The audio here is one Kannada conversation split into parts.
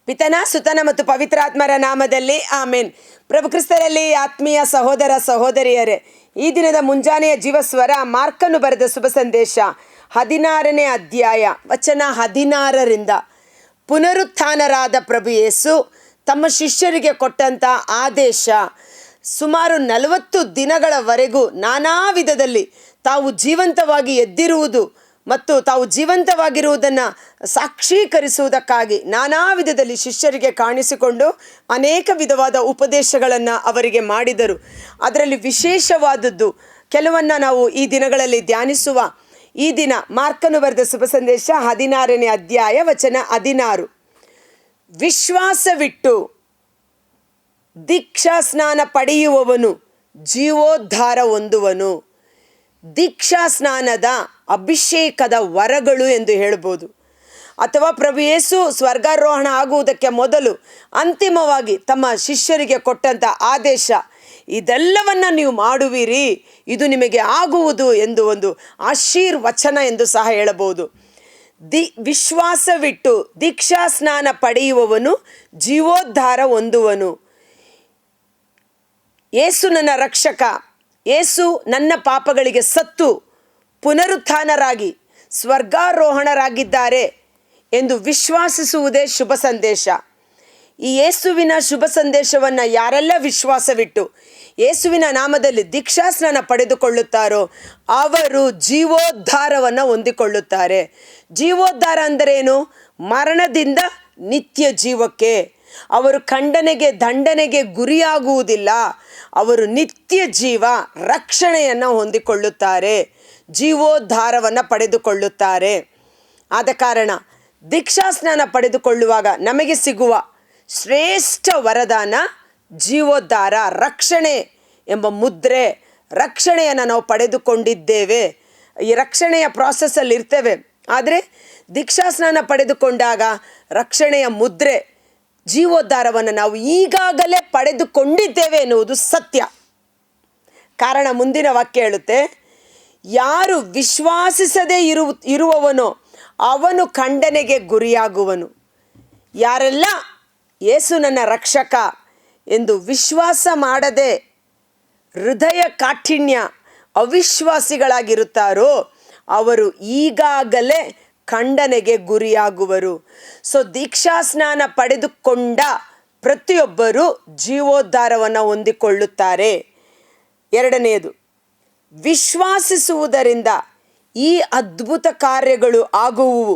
ಪಿತನ ಸುತನ ಮತ್ತು ಪವಿತ್ರಾತ್ಮರ ನಾಮದಲ್ಲಿ ಆಮೇನ್. ಪ್ರಭು ಕ್ರಿಸ್ತರಲ್ಲಿ ಆತ್ಮೀಯ ಸಹೋದರ ಸಹೋದರಿಯರೇ, ಈ ದಿನದ ಮುಂಜಾನೆಯ ಜೀವಸ್ವರ ಮಾರ್ಕನು ಬರೆದ ಶುಭ ಸಂದೇಶ 16ನೇ ಅಧ್ಯಾಯ ವಚನ 16ರಿಂದ. ಪುನರುತ್ಥಾನರಾದ ಪ್ರಭು ಯೇಸು ತಮ್ಮ ಶಿಷ್ಯರಿಗೆ ಕೊಟ್ಟಂಥ ಆದೇಶ ಸುಮಾರು 40 ದಿನಗಳವರೆಗೂ ನಾನಾ ವಿಧದಲ್ಲಿ ತಾವು ಜೀವಂತವಾಗಿ ಎದ್ದಿರುವುದು ಮತ್ತು ತಾವು ಜೀವಂತವಾಗಿರುವುದನ್ನು ಸಾಕ್ಷೀಕರಿಸುವುದಕ್ಕಾಗಿ ನಾನಾ ವಿಧದಲ್ಲಿ ಶಿಷ್ಯರಿಗೆ ಕಾಣಿಸಿಕೊಂಡು ಅನೇಕ ವಿಧವಾದ ಉಪದೇಶಗಳನ್ನು ಅವರಿಗೆ ಮಾಡಿದರು. ಅದರಲ್ಲಿ ವಿಶೇಷವಾದದ್ದು ಕೆಲವನ್ನು ನಾವು ಈ ದಿನಗಳಲ್ಲಿ ಧ್ಯಾನಿಸುವ. ಈ ದಿನ ಮಾರ್ಕನು ಬರೆದ ಶುಭ ಸಂದೇಶ 16ನೇ ಅಧ್ಯಾಯ ವಚನ 16. ವಿಶ್ವಾಸವಿಟ್ಟು ದೀಕ್ಷಾ ಸ್ನಾನ ಪಡೆಯುವವನು ಜೀವೋದ್ಧಾರ ಹೊಂದುವನು. ದೀಕ್ಷಾ ಸ್ನಾನದ ಅಭಿಷೇಕದ ವರಗಳು ಎಂದು ಹೇಳ್ಬೋದು. ಅಥವಾ ಪ್ರಭು ಯೇಸು ಸ್ವರ್ಗಾರೋಹಣ ಆಗುವುದಕ್ಕೆ ಮೊದಲು ಅಂತಿಮವಾಗಿ ತಮ್ಮ ಶಿಷ್ಯರಿಗೆ ಕೊಟ್ಟಂಥ ಆದೇಶ, ಇದೆಲ್ಲವನ್ನು ನೀವು ಮಾಡುವಿರಿ, ಇದು ನಿಮಗೆ ಆಗುವುದು ಎಂದು ಒಂದು ಆಶೀರ್ವಚನ ಎಂದು ಸಹ ಹೇಳಬಹುದು. ವಿಶ್ವಾಸವಿಟ್ಟು ದೀಕ್ಷಾ ಸ್ನಾನ ಪಡೆಯುವವನು ಜೀವೋದ್ಧಾರ ಹೊಂದುವನು. ಯೇಸು ನನ್ನ ರಕ್ಷಕ, ಯೇಸು ನನ್ನ ಪಾಪಗಳಿಗೆ ಸತ್ತು ಪುನರುತ್ಥಾನರಾಗಿ ಸ್ವರ್ಗಾರೋಹಣರಾಗಿದ್ದಾರೆ ಎಂದು ವಿಶ್ವಾಸಿಸುವುದೇ ಶುಭ ಸಂದೇಶ. ಈ ಯೇಸುವಿನ ಶುಭ ಸಂದೇಶವನ್ನು ಯಾರೆಲ್ಲ ವಿಶ್ವಾಸವಿಟ್ಟು ಯೇಸುವಿನ ನಾಮದಲ್ಲಿ ದೀಕ್ಷಾ ಸ್ನಾನ ಪಡೆದುಕೊಳ್ಳುತ್ತಾರೋ ಅವರು ಜೀವೋದ್ಧಾರವನ್ನು ಹೊಂದಿಕೊಳ್ಳುತ್ತಾರೆ. ಜೀವೋದ್ಧಾರ ಅಂದರೇನು? ಮರಣದಿಂದ ನಿತ್ಯ ಜೀವಕ್ಕೆ. ಅವರು ಖಂಡನೆಗೆ ದಂಡನೆಗೆ ಗುರಿಯಾಗುವುದಿಲ್ಲ. ಅವರು ನಿತ್ಯ ಜೀವ ರಕ್ಷಣೆಯನ್ನು ಹೊಂದಿಕೊಳ್ಳುತ್ತಾರೆ, ಜೀವೋದ್ಧಾರವನ್ನು ಪಡೆದುಕೊಳ್ಳುತ್ತಾರೆ. ಆದ ಕಾರಣ ದೀಕ್ಷಾ ಸ್ನಾನ ಪಡೆದುಕೊಳ್ಳುವಾಗ ನಮಗೆ ಸಿಗುವ ಶ್ರೇಷ್ಠ ವರದಾನ ಜೀವೋದ್ಧಾರ, ರಕ್ಷಣೆ ಎಂಬ ಮುದ್ರೆ. ರಕ್ಷಣೆಯನ್ನು ನಾವು ಪಡೆದುಕೊಂಡಿದ್ದೇವೆ, ಈ ರಕ್ಷಣೆಯ ಪ್ರಾಸೆಸ್ಸಲ್ಲಿ ಇರ್ತೇವೆ. ಆದರೆ ದೀಕ್ಷಾ ಸ್ನಾನ ಪಡೆದುಕೊಂಡಾಗ ರಕ್ಷಣೆಯ ಮುದ್ರೆ ಜೀವೋದ್ಧಾರವನ್ನು ನಾವು ಈಗಾಗಲೇ ಪಡೆದುಕೊಂಡಿದ್ದೇವೆ ಎನ್ನುವುದು ಸತ್ಯ. ಕಾರಣ ಮುಂದಿನ ವಾಕ್ಯ ಹೇಳುತ್ತೆ, ಯಾರು ವಿಶ್ವಾಸಿಸದೇ ಇರುವವನೋ ಅವನು ಖಂಡನೆಗೆ ಗುರಿಯಾಗುವನು. ಯಾರೆಲ್ಲ ಯೇಸು ನನ್ನ ರಕ್ಷಕ ಎಂದು ವಿಶ್ವಾಸ ಮಾಡದೆ ಹೃದಯ ಕಾಠಿಣ್ಯ ಅವಿಶ್ವಾಸಿಗಳಾಗಿರುತ್ತಾರೋ ಅವರು ಈಗಾಗಲೇ ಖಂಡನೆಗೆ ಗುರಿಯಾಗುವರು. ಸೊ ದೀಕ್ಷಾ ಸ್ನಾನ ಪಡೆದುಕೊಂಡ ಪ್ರತಿಯೊಬ್ಬರೂ ಜೀವೋದ್ಧಾರವನ್ನು ಹೊಂದಿಕೊಳ್ಳುತ್ತಾರೆ. ಎರಡನೆಯದು, ವಿಶ್ವಾಸಿಸುವುದರಿಂದ ಈ ಅದ್ಭುತ ಕಾರ್ಯಗಳು ಆಗುವುವು.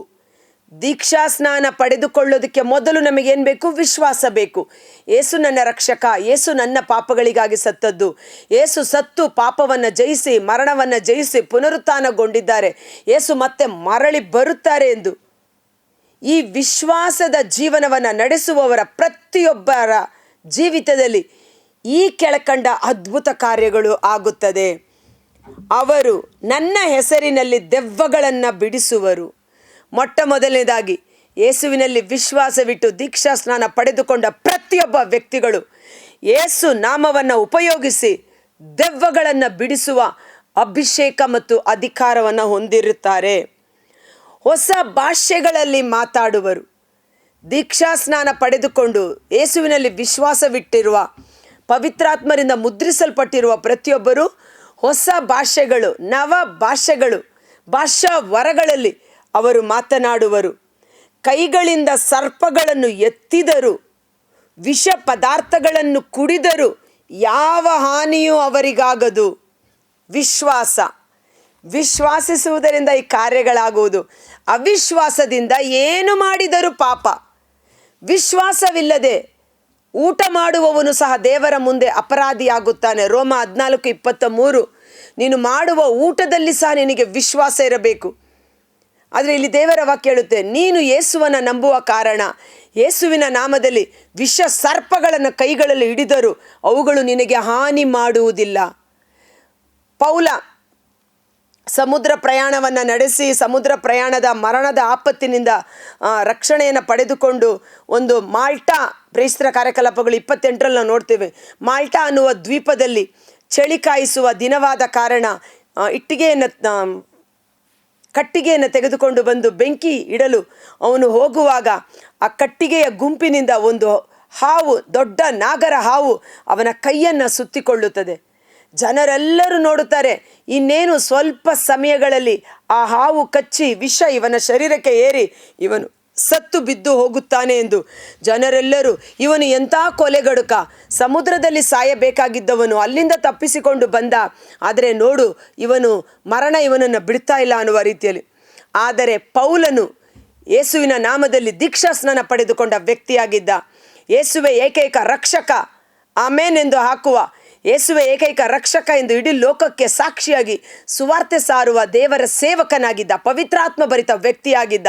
ದೀಕ್ಷಾ ಸ್ನಾನ ಪಡೆದುಕೊಳ್ಳೋದಕ್ಕೆ ಮೊದಲು ನಮಗೇನು ಬೇಕು? ವಿಶ್ವಾಸ ಬೇಕು. ಯೇಸು ನನ್ನ ರಕ್ಷಕ, ಯೇಸು ನನ್ನ ಪಾಪಗಳಿಗಾಗಿ ಸತ್ತದ್ದು, ಯೇಸು ಸತ್ತು ಪಾಪವನ್ನು ಜಯಿಸಿ ಮರಣವನ್ನು ಜಯಿಸಿ ಪುನರುತ್ಥಾನಗೊಂಡಿದ್ದಾರೆ, ಯೇಸು ಮತ್ತೆ ಮರಳಿ ಬರುತ್ತಾರೆ ಎಂದು ಈ ವಿಶ್ವಾಸದ ಜೀವನವನ್ನು ನಡೆಸುವವರ ಪ್ರತಿಯೊಬ್ಬರ ಜೀವಿತದಲ್ಲಿ ಈ ಕೆಳಕಂಡ ಅದ್ಭುತ ಕಾರ್ಯಗಳು ಆಗುತ್ತದೆ. ಅವರು ನನ್ನ ಹೆಸರಿನಲ್ಲಿ ದೆವ್ವಗಳನ್ನು ಬಿಡಿಸುವರು. ಮೊಟ್ಟ ಮೊದಲನೇದಾಗಿ ಯೇಸುವಿನಲ್ಲಿ ವಿಶ್ವಾಸವಿಟ್ಟು ದೀಕ್ಷಾ ಸ್ನಾನ ಪಡೆದುಕೊಂಡ ಪ್ರತಿಯೊಬ್ಬ ವ್ಯಕ್ತಿಗಳು ಯೇಸು ನಾಮವನ್ನು ಉಪಯೋಗಿಸಿ ದೆವ್ವಗಳನ್ನು ಬಿಡಿಸುವ ಅಭಿಷೇಕ ಮತ್ತು ಅಧಿಕಾರವನ್ನು ಹೊಂದಿರುತ್ತಾರೆ. ಹೊಸ ಭಾಷೆಗಳಲ್ಲಿ ಮಾತಾಡುವರು. ದೀಕ್ಷಾ ಸ್ನಾನ ಪಡೆದುಕೊಂಡು ಯೇಸುವಿನಲ್ಲಿ ವಿಶ್ವಾಸವಿಟ್ಟಿರುವ ಪವಿತ್ರಾತ್ಮರಿಂದ ಮುದ್ರಿಸಲ್ಪಟ್ಟಿರುವ ಪ್ರತಿಯೊಬ್ಬರು ಹೊಸ ಭಾಷೆಗಳು, ನವ ಭಾಷೆಗಳು, ಭಾಷಾ ವರಗಳಲ್ಲಿ ಅವರು ಮಾತನಾಡುವರು. ಕೈಗಳಿಂದ ಸರ್ಪಗಳನ್ನು ಎತ್ತಿದರು, ವಿಷ ಪದಾರ್ಥಗಳನ್ನು ಕುಡಿದರು, ಯಾವ ಹಾನಿಯೂ ಅವರಿಗಾಗದು. ವಿಶ್ವಾಸಿಸುವುದರಿಂದ ಈ ಕಾರ್ಯಗಳಾಗುವುದು. ಅವಿಶ್ವಾಸದಿಂದ ಏನು ಮಾಡಿದರೂ ಪಾಪ. ವಿಶ್ವಾಸವಿಲ್ಲದೆ ಊಟ ಮಾಡುವವನು ಸಹ ದೇವರ ಮುಂದೆ ಅಪರಾಧಿಯಾಗುತ್ತಾನೆ. ರೋಮ 14:23. ನೀನು ಮಾಡುವ ಊಟದಲ್ಲಿ ಸಹ ನಿನಗೆ ವಿಶ್ವಾಸ ಇರಬೇಕು. ಆದರೆ ಇಲ್ಲಿ ದೇವರ ವಾಕ್ಯ ಹೇಳುತ್ತೆ, ನೀನು ಯೇಸುವನ್ನು ನಂಬುವ ಕಾರಣ ಯೇಸುವಿನ ನಾಮದಲ್ಲಿ ವಿಷ ಸರ್ಪಗಳನ್ನು ಕೈಗಳಲ್ಲಿ ಹಿಡಿದರೂ ಅವುಗಳು ನಿನಗೆ ಹಾನಿ ಮಾಡುವುದಿಲ್ಲ. ಪೌಲ ಸಮುದ್ರ ಪ್ರಯಾಣವನ್ನು ನಡೆಸಿ ಸಮುದ್ರ ಪ್ರಯಾಣದ ಮರಣದ ಆಪತ್ತಿನಿಂದ ರಕ್ಷಣೆಯನ್ನು ಪಡೆದುಕೊಂಡು ಒಂದು ಮಾಲ್ಟಾ, ಪ್ರೇರಿತರ ಕಾರ್ಯಕಲಾಪಗಳು 28ರಲ್ಲಿ ನಾವು ನೋಡ್ತೇವೆ, ಮಾಲ್ಟಾ ಅನ್ನುವ ದ್ವೀಪದಲ್ಲಿ ಚಳಿ ಕಾಯಿಸುವ ದಿನವಾದ ಕಾರಣ ಇಟ್ಟಿಗೆಯನ್ನು ಕಟ್ಟಿಗೆಯನ್ನು ತೆಗೆದುಕೊಂಡು ಬಂದು ಬೆಂಕಿ ಇಡಲು ಅವನು ಹೋಗುವಾಗ ಆ ಕಟ್ಟಿಗೆಯ ಗುಂಪಿನಿಂದ ಒಂದು ಹಾವು, ದೊಡ್ಡ ನಾಗರ ಹಾವು ಅವನ ಕೈಯನ್ನು ಸುತ್ತಿಕೊಳ್ಳುತ್ತದೆ. ಜನರೆಲ್ಲರೂ ನೋಡುತ್ತಾರೆ, ಇನ್ನೇನು ಸ್ವಲ್ಪ ಸಮಯಗಳಲ್ಲಿ ಆ ಹಾವು ಕಚ್ಚಿ ವಿಷ ಇವನ ಶರೀರಕ್ಕೆ ಏರಿ ಇವನು ಸತ್ತು ಬಿದ್ದು ಹೋಗುತ್ತಾನೆ ಎಂದು. ಜನರೆಲ್ಲರೂ ಇವನು ಎಂಥ ಕೊಲೆಗಡುಕ, ಸಮುದ್ರದಲ್ಲಿ ಸಾಯಬೇಕಾಗಿದ್ದವನು ಅಲ್ಲಿಂದ ತಪ್ಪಿಸಿಕೊಂಡು ಬಂದ, ಆದರೆ ನೋಡು ಮರಣ ಇವನನ್ನು ಬಿಡ್ತಾ ಇಲ್ಲ ಅನ್ನುವ ರೀತಿಯಲ್ಲಿ. ಆದರೆ ಪೌಲನು ಯೇಸುವಿನ ನಾಮದಲ್ಲಿ ದೀಕ್ಷಾ ಸ್ನಾನ ಪಡೆದುಕೊಂಡ ವ್ಯಕ್ತಿಯಾಗಿದ್ದ. ಯೇಸುವೆ ಏಕೈಕ ರಕ್ಷಕ, ಆಮೇನ್ ಎಂದು ಹಾಕುವ, ಯೇಸುವೆ ಏಕೈಕ ರಕ್ಷಕ ಎಂದು ಇಡೀ ಲೋಕಕ್ಕೆ ಸಾಕ್ಷಿಯಾಗಿ ಸುವಾರ್ತೆ ಸಾರುವ ದೇವರ ಸೇವಕನಾಗಿದ್ದ, ಪವಿತ್ರಾತ್ಮ ಭರಿತ ವ್ಯಕ್ತಿಯಾಗಿದ್ದ.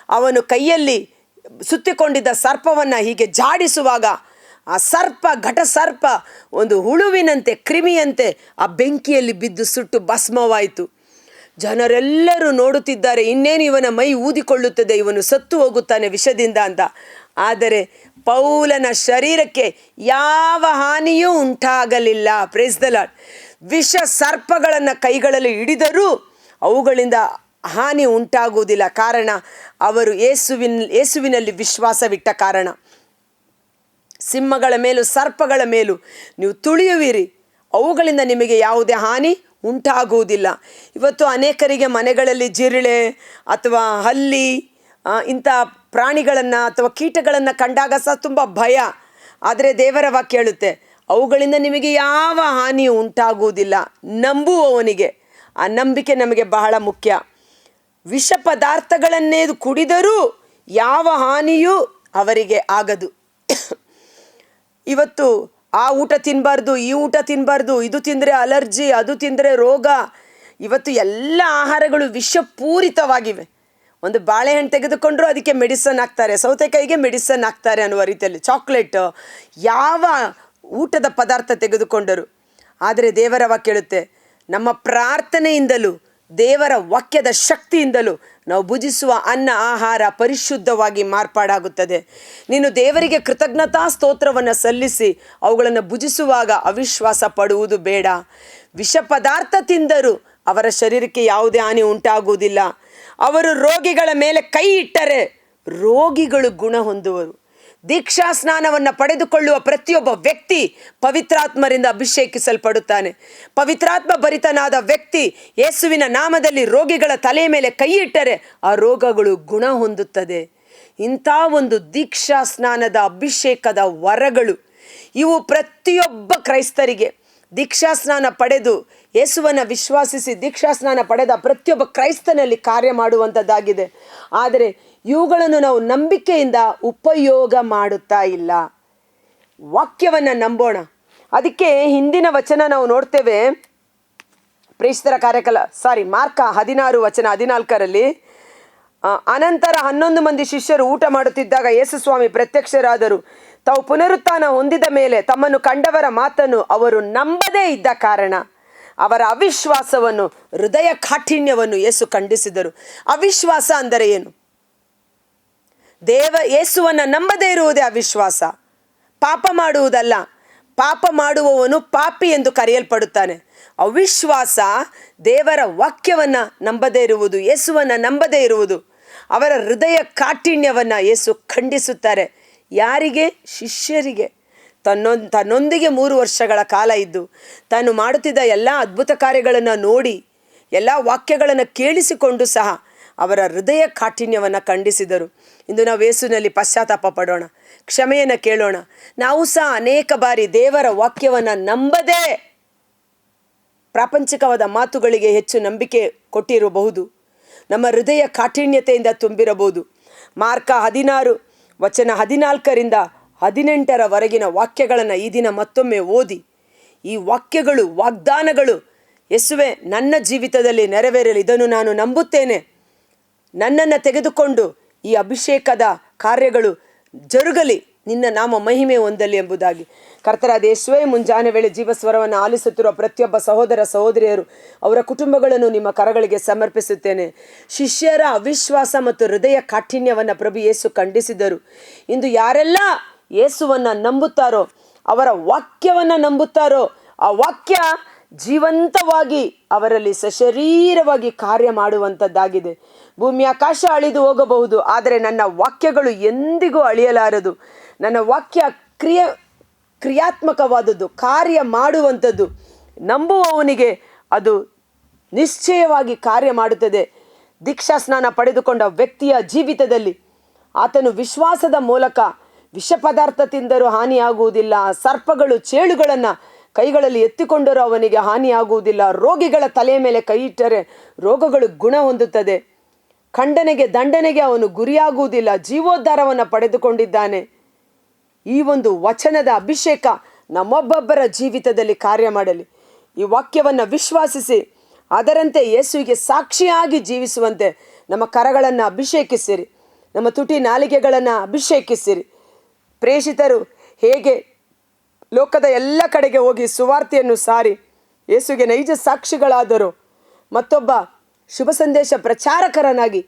ಅವನು ಕೈಯಲ್ಲಿ ಸುತ್ತಿಕೊಂಡಿದ್ದ ಸರ್ಪವನ್ನು ಹೀಗೆ ಜಾಡಿಸುವಾಗ ಆ ಸರ್ಪ, ಘಟ ಸರ್ಪ ಒಂದು ಹುಳುವಿನಂತೆ, ಕ್ರಿಮಿಯಂತೆ ಆ ಬೆಂಕಿಯಲ್ಲಿ ಬಿದ್ದು ಸುಟ್ಟು ಭಸ್ಮವಾಯಿತು. ಜನರೆಲ್ಲರೂ ನೋಡುತ್ತಿದ್ದಾರೆ, ಇನ್ನೇನು ಇವನ ಮೈ ಊದಿಕೊಳ್ಳುತ್ತದೆ, ಇವನು ಸತ್ತು ಹೋಗುತ್ತಾನೆ ವಿಷದಿಂದ ಅಂತ. ಆದರೆ ಪೌಲನ ಶರೀರಕ್ಕೆ ಯಾವ ಹಾನಿಯೂ ಉಂಟಾಗಲಿಲ್ಲ. Praise the lord. ವಿಷ ಸರ್ಪಗಳನ್ನು ಕೈಗಳಲ್ಲಿ ಹಿಡಿದರೂ ಅವುಗಳಿಂದ ಹಾನಿ ಉಂಟಾಗುವುದಿಲ್ಲ. ಕಾರಣ ಅವರು ಯೇಸುವಿನಲ್ಲಿ ವಿಶ್ವಾಸವಿಟ್ಟ ಕಾರಣ. ಸಿಂಹಗಳ ಮೇಲೂ ಸರ್ಪಗಳ ಮೇಲೂ ನೀವು ತುಳಿಯುವಿರಿ, ಅವುಗಳಿಂದ ನಿಮಗೆ ಯಾವುದೇ ಹಾನಿ ಉಂಟಾಗುವುದಿಲ್ಲ. ಇವತ್ತು ಅನೇಕರಿಗೆ ಮನೆಗಳಲ್ಲಿ ಜಿರಳೆ ಅಥವಾ ಹಲ್ಲಿ ಇಂಥ ಪ್ರಾಣಿಗಳನ್ನು ಅಥವಾ ಕೀಟಗಳನ್ನು ಕಂಡಾಗ ಸಹ ತುಂಬ ಭಯ. ಆದರೆ ದೇವರ ವಾಕ್ಯ ಹೇಳುತ್ತೆ, ಅವುಗಳಿಂದ ನಿಮಗೆ ಯಾವ ಹಾನಿಯೂ ಉಂಟಾಗುವುದಿಲ್ಲ ನಂಬುವವನಿಗೆ. ಆ ನಂಬಿಕೆ ನಮಗೆ ಬಹಳ ಮುಖ್ಯ. ವಿಷ ಪದಾರ್ಥಗಳನ್ನೇ ಕುಡಿದರೂ ಯಾವ ಹಾನಿಯೂ ಅವರಿಗೆ ಆಗದು. ಇವತ್ತು ಆ ಊಟ ತಿನ್ನಬಾರ್ದು, ಈ ಊಟ ತಿನ್ನಬಾರ್ದು, ಇದು ತಿಂದರೆ ಅಲರ್ಜಿ, ಅದು ತಿಂದರೆ ರೋಗ. ಇವತ್ತು ಎಲ್ಲ ಆಹಾರಗಳು ವಿಷಪೂರಿತವಾಗಿವೆ. ಒಂದು ಬಾಳೆಹಣ್ಣು ತೆಗೆದುಕೊಂಡ್ರು ಅದಕ್ಕೆ ಮೆಡಿಸನ್ ಹಾಕ್ತಾರೆ, ಸೌತೆಕಾಯಿಗೆ ಮೆಡಿಸನ್ ಹಾಕ್ತಾರೆ ಅನ್ನುವ ರೀತಿಯಲ್ಲಿ, ಚಾಕ್ಲೇಟ್, ಯಾವ ಊಟದ ಪದಾರ್ಥ ತೆಗೆದುಕೊಂಡರು. ಆದರೆ ದೇವರ ವಾಕ್ಯ ಹೇಳುತ್ತೆ, ನಮ್ಮ ಪ್ರಾರ್ಥನೆಯಿಂದಲೂ ದೇವರ ವಾಕ್ಯದ ಶಕ್ತಿಯಿಂದಲೂ ನಾವು ಭುಜಿಸುವ ಅನ್ನ ಆಹಾರ ಪರಿಶುದ್ಧವಾಗಿ ಮಾರ್ಪಾಡಾಗುತ್ತದೆ. ನೀನು ದೇವರಿಗೆ ಕೃತಜ್ಞತಾ ಸ್ತೋತ್ರವನ್ನು ಸಲ್ಲಿಸಿ ಅವುಗಳನ್ನು ಭುಜಿಸುವಾಗ ಅವಿಶ್ವಾಸ ಪಡುವುದು ಬೇಡ. ವಿಷ ಪದಾರ್ಥ ತಿಂದರೂ ಅವರ ಶರೀರಕ್ಕೆ ಯಾವುದೇ ಹಾನಿ ಉಂಟಾಗುವುದಿಲ್ಲ. ಅವರು ರೋಗಿಗಳ ಮೇಲೆ ಕೈ ಇಟ್ಟರೆ ರೋಗಿಗಳು ಗುಣ ಹೊಂದುವರು. ದೀಕ್ಷಾ ಸ್ನಾನವನ್ನು ಪಡೆದುಕೊಳ್ಳುವ ಪ್ರತಿಯೊಬ್ಬ ವ್ಯಕ್ತಿ ಪವಿತ್ರಾತ್ಮರಿಂದ ಅಭಿಷೇಕಿಸಲ್ಪಡುತ್ತಾನೆ. ಪವಿತ್ರಾತ್ಮ ಭರಿತನಾದ ವ್ಯಕ್ತಿ ಯೇಸುವಿನ ನಾಮದಲ್ಲಿ ರೋಗಿಗಳ ತಲೆಯ ಮೇಲೆ ಕೈ ಇಟ್ಟರೆ ಆ ರೋಗಗಳು ಗುಣ ಹೊಂದುತ್ತದೆ. ಇಂಥ ಒಂದು ದೀಕ್ಷಾ ಸ್ನಾನದ ಅಭಿಷೇಕದ ವರಗಳು ಇವು ಪ್ರತಿಯೊಬ್ಬ ಕ್ರೈಸ್ತರಿಗೆ, ದೀಕ್ಷಾ ಸ್ನಾನ ಪಡೆದು ಯೇಸುವನ್ನು ವಿಶ್ವಾಸಿಸಿ ದೀಕ್ಷಾ ಸ್ನಾನ ಪಡೆದ ಪ್ರತಿಯೊಬ್ಬ ಕ್ರೈಸ್ತನಲ್ಲಿ ಕಾರ್ಯ ಮಾಡುವಂಥದ್ದಾಗಿದೆ. ಆದರೆ ಇವುಗಳನ್ನು ನಾವು ನಂಬಿಕೆಯಿಂದ ಉಪಯೋಗ ಮಾಡುತ್ತಾ ಇಲ್ಲ. ವಾಕ್ಯವನ್ನು ನಂಬೋಣ. ಅದಕ್ಕೆ ಹಿಂದಿನ ವಚನ ನಾವು ನೋಡ್ತೇವೆ, ಪ್ರೇಷಿತರ ಮಾರ್ಕ 16:14 ಅನಂತರ 11 ಮಂದಿ ಶಿಷ್ಯರು ಊಟ ಮಾಡುತ್ತಿದ್ದಾಗ ಯೇಸು ಸ್ವಾಮಿ ಪ್ರತ್ಯಕ್ಷರಾದರು. ತಾವು ಪುನರುತ್ಥಾನ ಹೊಂದಿದ ಮೇಲೆ ತಮ್ಮನ್ನು ಕಂಡವರ ಮಾತನ್ನು ಅವರು ನಂಬದೇ ಇದ್ದ ಕಾರಣ ಅವರ ಅವಿಶ್ವಾಸವನ್ನು, ಹೃದಯ ಕಾಠಿಣ್ಯವನ್ನು ಯೇಸು ಖಂಡಿಸಿದರು. ಅವಿಶ್ವಾಸ ಅಂದರೆ ಏನು? ಯೇಸುವನ್ನು ನಂಬದೇ ಇರುವುದೇ ಅವಿಶ್ವಾಸ. ಪಾಪ ಮಾಡುವುದಲ್ಲ. ಪಾಪ ಮಾಡುವವನು ಪಾಪಿ ಎಂದು ಕರೆಯಲ್ಪಡುತ್ತಾನೆ. ಅವಿಶ್ವಾಸ ದೇವರ ವಾಕ್ಯವನ್ನು ನಂಬದೇ ಇರುವುದು, ಯೇಸುವನ್ನು ನಂಬದೇ ಇರುವುದು. ಅವರ ಹೃದಯ ಕಾಠಿಣ್ಯವನ್ನು ಯೇಸು ಖಂಡಿಸುತ್ತಾರೆ. ಯಾರಿಗೆ? ಶಿಷ್ಯರಿಗೆ. ತನ್ನೊಂದಿಗೆ 3 ವರ್ಷಗಳ ಕಾಲ ಇದ್ದು ತಾನು ಮಾಡುತ್ತಿದ್ದ ಎಲ್ಲ ಅದ್ಭುತ ಕಾರ್ಯಗಳನ್ನು ನೋಡಿ, ಎಲ್ಲ ವಾಕ್ಯಗಳನ್ನು ಕೇಳಿಸಿಕೊಂಡು ಸಹ ಅವರ ಹೃದಯ ಕಾಠಿಣ್ಯವನ್ನು ಖಂಡಿಸಿದರು. ಇಂದು ನಾವು ಯೇಸುವಿನಲ್ಲಿ ಪಶ್ಚಾತ್ತಾಪ ಪಡೋಣ, ಕ್ಷಮೆಯನ್ನು ಕೇಳೋಣ. ನಾವು ಸಹ ಅನೇಕ ಬಾರಿ ದೇವರ ವಾಕ್ಯವನ್ನು ನಂಬದೇ ಪ್ರಾಪಂಚಿಕವಾದ ಮಾತುಗಳಿಗೆ ಹೆಚ್ಚು ನಂಬಿಕೆ ಕೊಟ್ಟಿರಬಹುದು. ನಮ್ಮ ಹೃದಯ ಕಾಠಿಣ್ಯತೆಯಿಂದ ತುಂಬಿರಬಹುದು. ಮಾರ್ಕ 16:14-18 ವಾಕ್ಯಗಳನ್ನು ಈ ದಿನ ಮತ್ತೊಮ್ಮೆ ಓದಿ, ಈ ವಾಕ್ಯಗಳು, ವಾಗ್ದಾನಗಳು ಯೇಸುವೆ ನನ್ನ ಜೀವಿತದಲ್ಲಿ ನೆರವೇರಲಿ, ಇದನ್ನು ನಾನು ನಂಬುತ್ತೇನೆ, ನನ್ನನ್ನು ತೆಗೆದುಕೊಂಡು ಈ ಅಭಿಷೇಕದ ಕಾರ್ಯಗಳು ಜರುಗಲಿ, ನಿನ್ನ ನಾಮ ಮಹಿಮೆ ಹೊಂದಲಿ ಎಂಬುದಾಗಿ. ಕರ್ತರಾದ ಯೇಸುವೇ, ಮುಂಜಾನೆ ವೇಳೆ ಜೀವಸ್ವರವನ್ನು ಆಲಿಸುತ್ತಿರುವ ಪ್ರತಿಯೊಬ್ಬ ಸಹೋದರ ಸಹೋದರಿಯರು, ಅವರ ಕುಟುಂಬಗಳನ್ನು ನಿಮ್ಮ ಕರಗಳಿಗೆ ಸಮರ್ಪಿಸುತ್ತೇನೆ. ಶಿಷ್ಯರ ಅವಿಶ್ವಾಸ ಮತ್ತು ಹೃದಯ ಕಾಠಿಣ್ಯವನ್ನು ಪ್ರಭು ಯೇಸು ಖಂಡಿಸಿದರು. ಇಂದು ಯಾರೆಲ್ಲ ಯೇಸುವನ್ನು ನಂಬುತ್ತಾರೋ, ಅವರ ವಾಕ್ಯವನ್ನು ನಂಬುತ್ತಾರೋ, ಆ ವಾಕ್ಯ ಜೀವಂತವಾಗಿ ಅವರಲ್ಲಿ ಸಶರೀರವಾಗಿ ಕಾರ್ಯ ಮಾಡುವಂಥದ್ದಾಗಿದೆ. ಭೂಮಿ ಆಕಾಶ ಅಳಿದು ಹೋಗಬಹುದು, ಆದರೆ ನನ್ನ ವಾಕ್ಯಗಳು ಎಂದಿಗೂ ಅಳಿಯಲಾರದು. ನನ್ನ ವಾಕ್ಯ ಕ್ರಿಯಾತ್ಮಕವಾದದ್ದು, ಕಾರ್ಯ ಮಾಡುವಂಥದ್ದು. ನಂಬುವವನಿಗೆ ಅದು ನಿಶ್ಚಯವಾಗಿ ಕಾರ್ಯ ಮಾಡುತ್ತದೆ. ದೀಕ್ಷಾ ಸ್ನಾನ ಪಡೆದುಕೊಂಡ ವ್ಯಕ್ತಿಯ ಜೀವಿತದಲ್ಲಿ ಆತನು ವಿಶ್ವಾಸದ ಮೂಲಕ ವಿಷ ಪದಾರ್ಥ ತಿಂದರೂ ಹಾನಿಯಾಗುವುದಿಲ್ಲ, ಸರ್ಪಗಳು ಚೇಳುಗಳನ್ನು ಕೈಗಳಲ್ಲಿ ಎತ್ತಿಕೊಂಡರೂ ಅವನಿಗೆ ಹಾನಿಯಾಗುವುದಿಲ್ಲ, ರೋಗಿಗಳ ತಲೆಯ ಮೇಲೆ ಕೈ ಇಟ್ಟರೆ ರೋಗಗಳು ಗುಣ ಹೊಂದುತ್ತದೆ, ಖಂಡನೆಗೆ ದಂಡನೆಗೆ ಅವನು ಗುರಿಯಾಗುವುದಿಲ್ಲ, ಜೀವೋದ್ಧಾರವನ್ನು ಪಡೆದುಕೊಂಡಿದ್ದಾನೆ. ಈ ಒಂದು ವಚನದ ಅಭಿಷೇಕ ನಮ್ಮೊಬ್ಬೊಬ್ಬರ ಜೀವಿತದಲ್ಲಿ ಕಾರ್ಯ ಮಾಡಲಿ. ಈ ವಾಕ್ಯವನ್ನು ವಿಶ್ವಾಸಿಸಿ ಅದರಂತೆ ಯೇಸುವಿಗೆ ಸಾಕ್ಷಿಯಾಗಿ ಜೀವಿಸುವಂತೆ ನಮ್ಮ ಕರಗಳನ್ನು ಅಭಿಷೇಕಿಸಿರಿ, ನಮ್ಮ ತುಟಿ ನಾಲಿಗೆಗಳನ್ನು ಅಭಿಷೇಕಿಸಿರಿ. ಪ್ರೇಷಿತರು ಹೇಗೆ ಲೋಕದ ಎಲ್ಲ ಕಡೆಗೆ ಹೋಗಿ ಸುವಾರ್ತೆಯನ್ನು ಸಾರಿ ಯೇಸುವಿಗೆ ನೈಜ ಸಾಕ್ಷಿಗಳಾದರು, ಮತ್ತೊಬ್ಬ ಶುಭ ಸಂದೇಶ ಪ್ರಚಾರಕರನಾಗಿ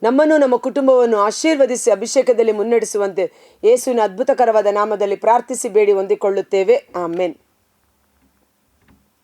ನಮ್ಮನ್ನು ನಮ್ಮ ಕುಟುಂಬವನ್ನು ಆಶೀರ್ವದಿಸಿ ಅಭಿಷೇಕದಲ್ಲಿ ಮುನ್ನಡೆಸುವಂತೆ ಯೇಸುವಿನ ಅದ್ಭುತಕರವಾದ ನಾಮದಲ್ಲಿ ಪ್ರಾರ್ಥಿಸಿ ಬೇಡಿ ಹೊಂದಿಕೊಳ್ಳುತ್ತೇವೆ. ಆಮೆನ್.